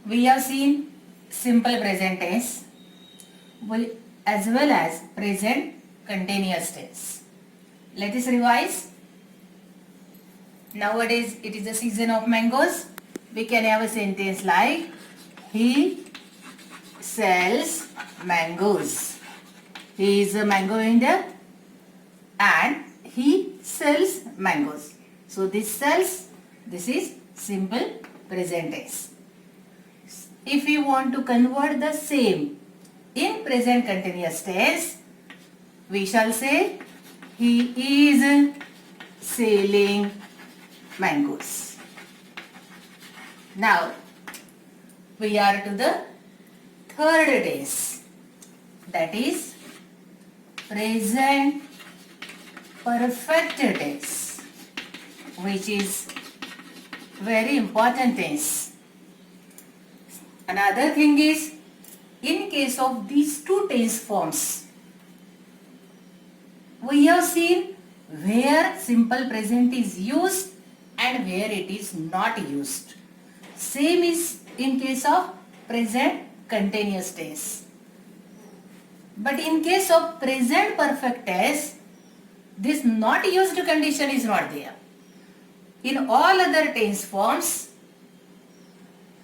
we have seen simple present tense as well as present continuous tense. Let us revise. Nowadays it is the season of mangoes. We can have a sentence like he sells mangoes. He is a mango vendor and he sells mangoes. So this sells, this is simple present tense. If we want to convert the same in present continuous tense, we shall say he is selling mangoes. Now we are to the third tense, that is present perfect tense, which is very important tense. Another thing is, in case of these two tense forms, we have seen where simple present is used and where it is not used. Same is in case of present continuous tense. But in case of present perfect tense, this not used condition is not there. In all other tense forms,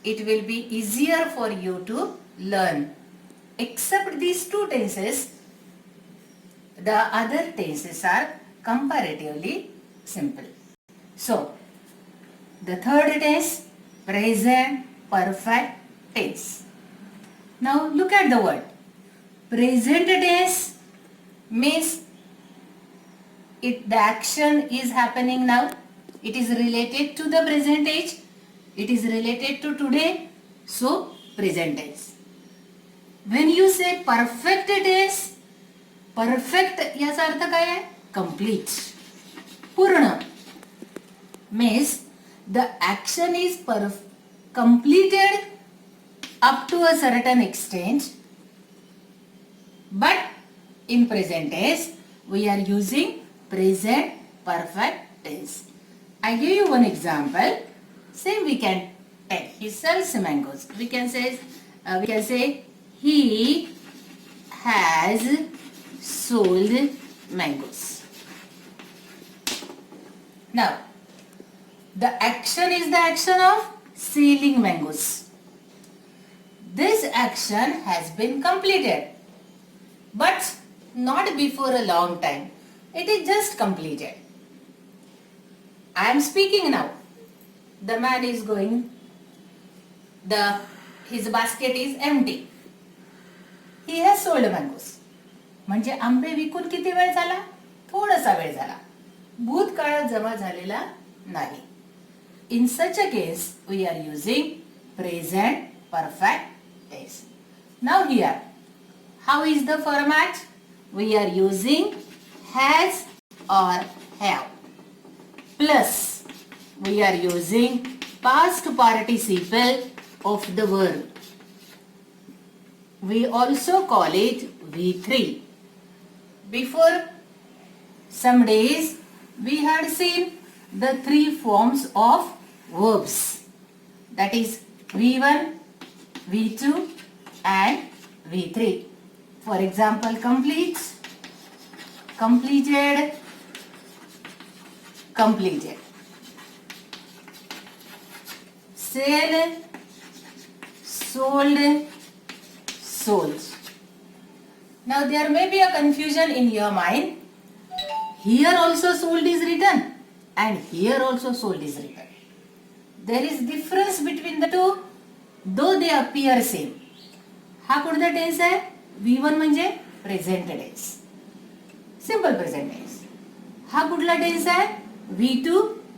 it will be easier for you to learn. Except these two tenses, the other tenses are comparatively simple. So, the third tense, present perfect tense. Now look at the word. Present tense means the action is happening now. It is related to the present age. It is related to today. So, present tense. When you say perfect tense, perfect याचा अर्थ काय आहे? Complete. पूर्ण. Means the action is completed up to a certain extent. But in present tense, we are using present perfect tense. I give you one example. Say we can take, he sells mangoes. We can say he has sold mangoes. Now, the action is the action of selling mangoes. This action has been completed, but not before a long time. It is just completed. I am speaking now. The man is going, his basket is empty. He has sold mangoes. म्हणजे आंबे विकून किती वेळ झाला? थोडासा वेळ झाला. भूतकाळात जमा झालेला नाही. In such a case, we are using present perfect tense. Now here, how is the format? We are using has or have. Plus, we are using past participle of the verb. We also call it V3. Before some days, we had seen the three forms of verbs. That is V1, V2 and V3. For example, complete, completed, completed. Sell, sold, sold. Now there may be a confusion in your mind. Here also sold is written and here also sold is written. There is difference between the two, though they appear same. हा कोणता tense आहे? V1 म्हणजे present tense, simple present tense. हा कुठला tense आहे? V2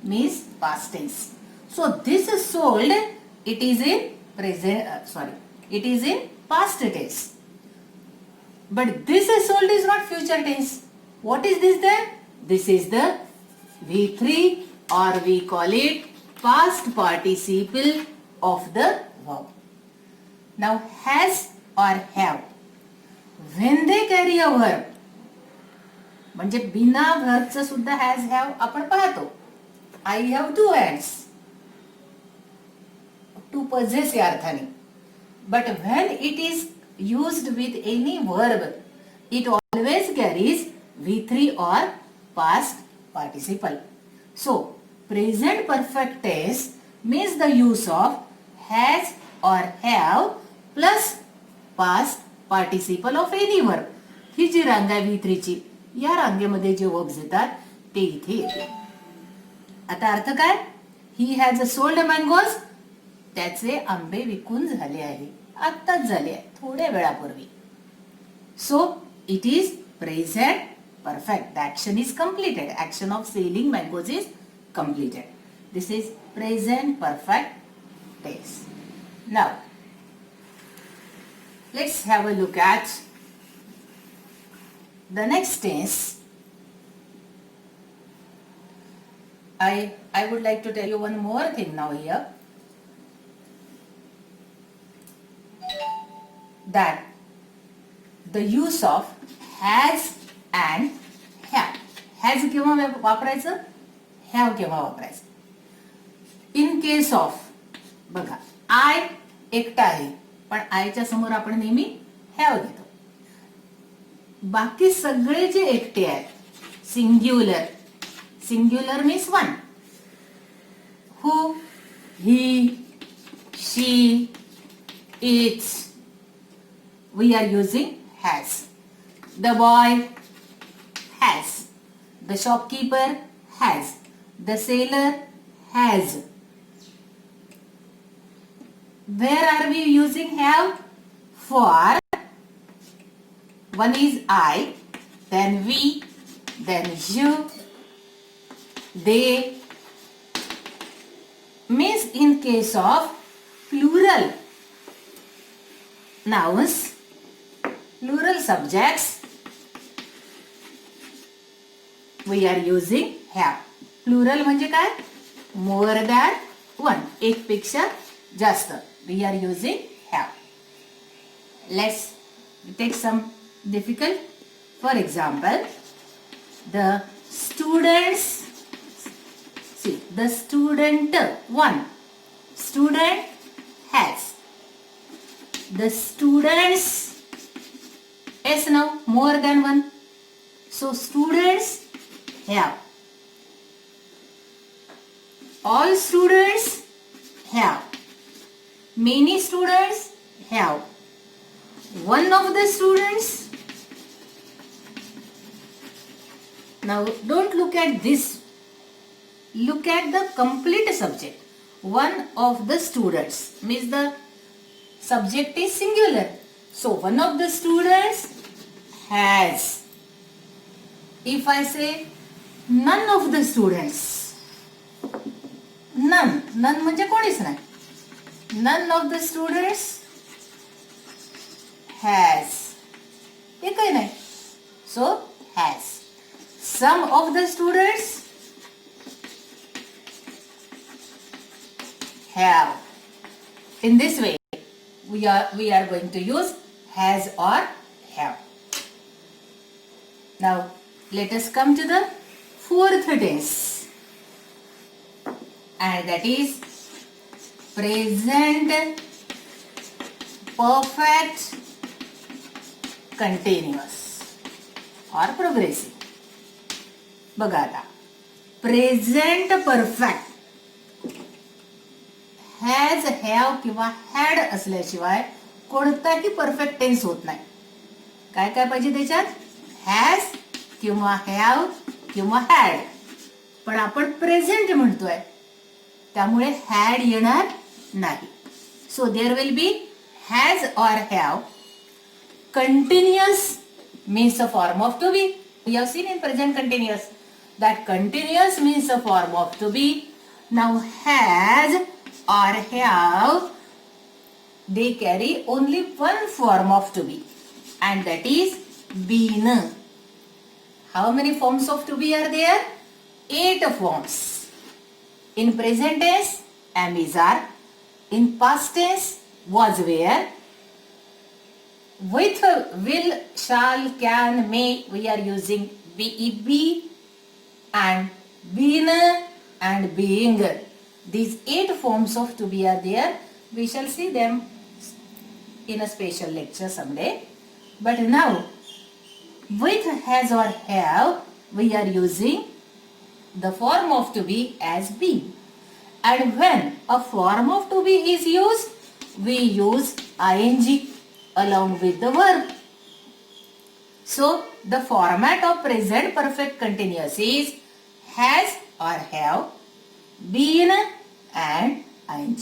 means past tense. So this is sold, it is in it is in past tense. But this is sold is not future tense. What is this then? This is the V3, or we call it past participle of the verb. Now has or have, when they carry a verb, म्हणजे बिना verbचं सुद्धा has have आपण पाहतो. I have two hands. Two purposes या अर्थाने. But when it is used with any verb, it always carries V3 or past participle. So, present perfect tense means the use of has or have plus past participle of any verb. ही जी रांग आहे V3 ची, या रांगेमध्ये जे verbs येतात ते इथे येते. आता अर्थ काय? He has sold mangoes, त्याचे आंबे विकून झाले आहे, आत्ताच झाले आहे, थोड्या वेळापूर्वी. So it is present perfect. The action is completed. Action of selling mangoes is completed. This is present perfect tense. Now let's have a look at the next tense. I would like to tell you one more thing now here, that the use of has and have. Has केव्हा वापरायचं, have केव्हा वापरायचं. In case of बघा, आय एकटा आहे पण आयच्या समोर आपण नेहमी have घेतो. बाकी सगळे जे एकटे आहेत singular. Singular means one. Who, he, she, it. We are using has. The boy has. The shopkeeper has. The sailor has. Where are we using have? For one is I, then we, then you, they. Means in case of plural nouns, plural subjects, we are using have. Plural म्हणजे काय? More than one. एक पेक्षा जास्त. We are using have. Let's take some difficult. For example, the students. See, the student, one. Student has. The students is now more than one. So students have. All students have. Many students have. One of the students. Now don't look at this. Look at the complete subject. One of the students means the subject is singular. So one of the students has. If I say none of the students, none म्हणजे कोणीच नाही. None of the students has. एकही नाही. So has. Some of the students have. In this way, we are going to use has or have. Now, let us come to the fourth tense, and that is present perfect continuous or progressive. बघा आता, present perfect has, have किंवा had असल्याशिवाय कोणताही perfect tense होत नाही. काय काय पाहिजे त्याच्यात? हॅज किंवा हॅव किंवा हॅड. पण आपण प्रेझेंट म्हणतोय त्यामुळे हॅड येणार नाही. So there will be has or have. Continuous means a form of to be. We have seen in present continuous that continuous means a form of to be. Now has or have, they carry only one form of to be, and that is been. How many forms of to be are there? 8 forms. In present tense, am, is, are. In past tense, was, were. With will, shall, can, may, we are using be, and been and being. These 8 forms of to be are there. We shall see them in a special lecture someday. But now, with has or have, we are using the form of to be as be. And when a form of to be is used, we use ing along with the verb. So, the format of present perfect continuous is has or have, been and ing.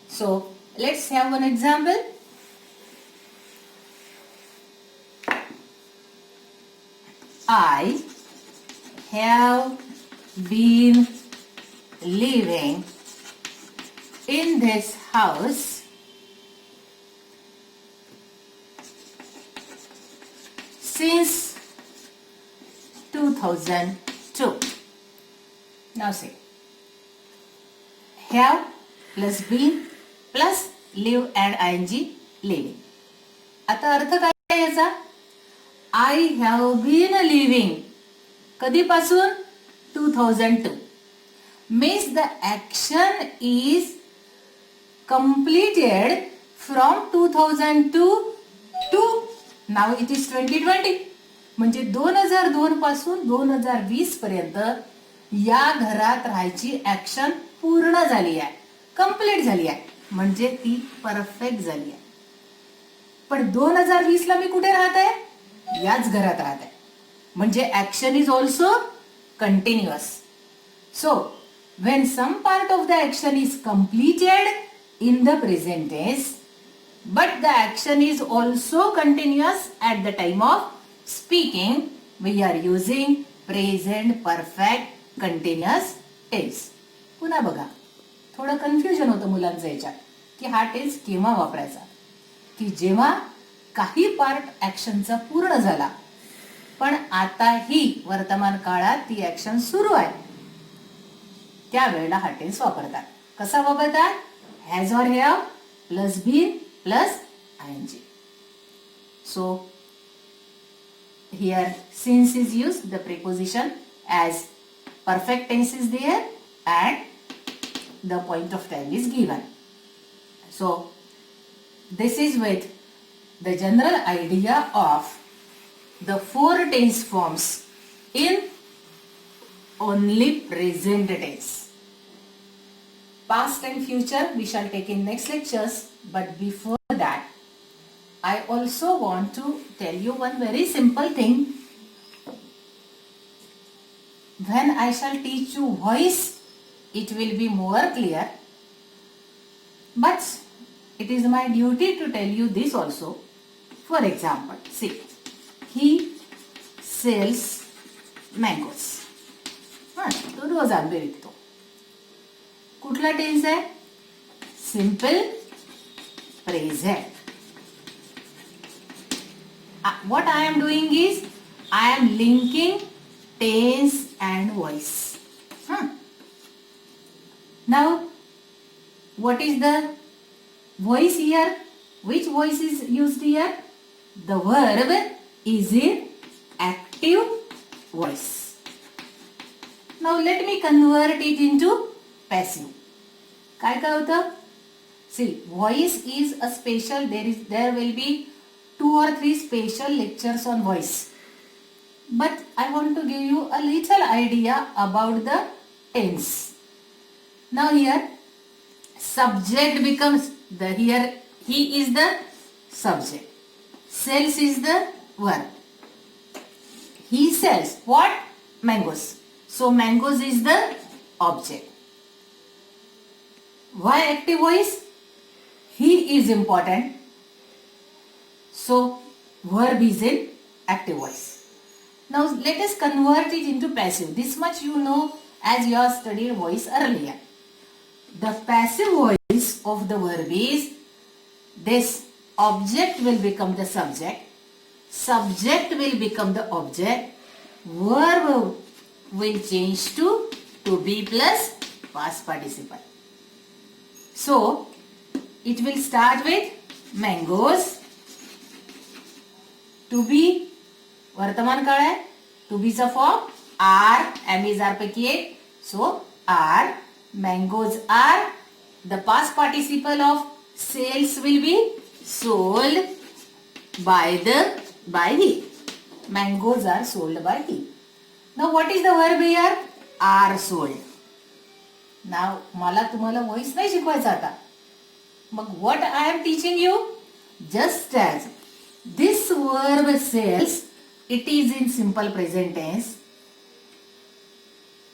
So, let's have one example. I have been living in this house since 2002. Now say, have plus been plus live and ing living. आता अर्थ काय आहे याचा? I have been living कधीपासून 2002 means the action is completed from 2002 to now it is 2020 म्हणजे 2002 पासून 2020 पर्यंत या घरात राहायची ऍक्शन पूर्ण झाली आहे, कंप्लीट झाली आहे, म्हणजे ती परफेक्ट झाली आहे. पण 2020 ला मी कुठे राहत आहे? याच घरात राहत आहे, म्हणजे action is also continuous. So when some part of the action is completed in the present tense but the action is also continuous at the time of speaking, we are using present perfect continuous tense. पुन्हा बघा, थोडं confusion होतं मुलांचं याच्यात की हा tense केव्हा वापरायचा, की जेव्हा काही पार्ट ऍक्शनचा पूर्ण झाला पण आताही वर्तमान काळात ती ऍक्शन सुरू आहे, त्यावेळेला हा टेन्स वापरतात. कसा वापरतात? Has or have plus been plus ing. So here since is used, the preposition as perfect tense is there and the point of time is given. So this is with the general idea of the four tense forms in only present tense. Past and future we shall take in next lectures, but before that I also want to tell you one very simple thing. When I shall teach you voice, it will be more clear, but it is my duty to tell you this also. For example, see, he sells mangoes. तो रोज आंबे विकतो. कुठला tense आहे? Simple present. What I am doing is I am linking tense and voice. Now what is the voice here? Which voice is used here? The verb is in active voice. Now let me convert it into passive. काय काय होतं? See, voice is a special, there will be 2 or 3 special lectures on voice. But I want to give you a little idea about the tense. Now here, subject becomes here he is the subject. Sells is the verb. He sells what? Mangoes. So mangoes is the object. Why active voice? He is important. So verb is in active voice. Now let us convert it into passive. This much you know as you have studied voice earlier. The passive voice of the verb is this object will become the subject. Subject will become the object. Verb will change to be plus past participle. So it will start with mangoes. To be वर्तमान काळ आहे. To be चा form are, am is are पैकी एक. So are, mangoes are the past participle of sales will be sold by he. Mangoes are sold by he. Now what is the verb here? Are sold. Now मला तुम्हाला voice नाही शिकवायचा आता. मग what I am teaching you? Just as this verb sells, it is in simple present tense.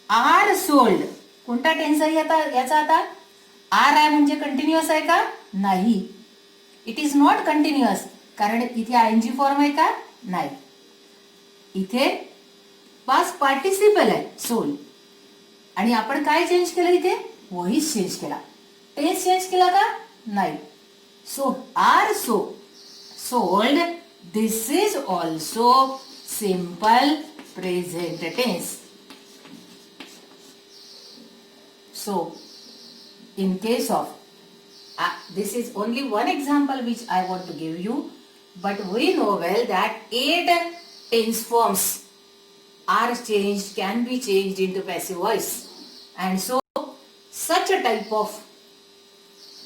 Are sold. कोणता tense आहे आता याचा आता? Are आहे म्हणजे कंटिन्युअस आहे का? नाही. इट इज नॉट कंटिन्युअस कारण इथे आयएनजी फॉर्म आहे का? नाही. इथे पास्ट पार्टिसिपल आहे सोल्ड आणि आपण काय चेंज केलं इथे? व्हॉइस चेंज केला. टेन्स चेंज केला का? नाही. So are sold, this is also simple present tense. So, in case of, this is only one example which I want to give you, but we know well that 8 tense forms are changed, can be changed into passive voice. And so, such a type of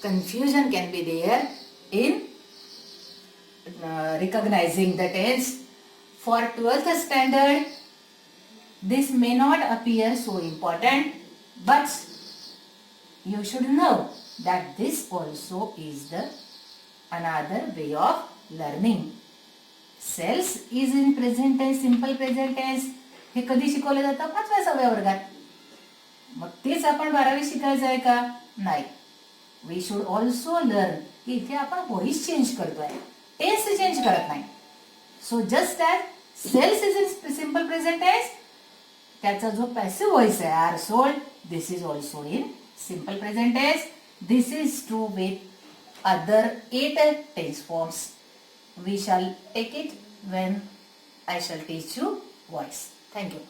confusion can be there in recognizing the tense. For 12th standard, this may not appear so important, but you should know that this also is the another way of learning. Sells is in present tense, simple present tense. हे कधी शिकवलं जातं? 5व्या-6व्या वर्गात. मग तेच आपण 12वी शिकायचं आहे का? नाही. We should also learn की इथे आपण व्हॉइस चेंज करतोय, टेन्स चेंज करत नाही. So just as sells is in simple present tense, त्याचा जो पॅसिव्ह व्हॉइस आहे are sold, this is also in simple present tense. This is true with other 8 tense forms. We shall take it when I shall teach you voice. Thank you.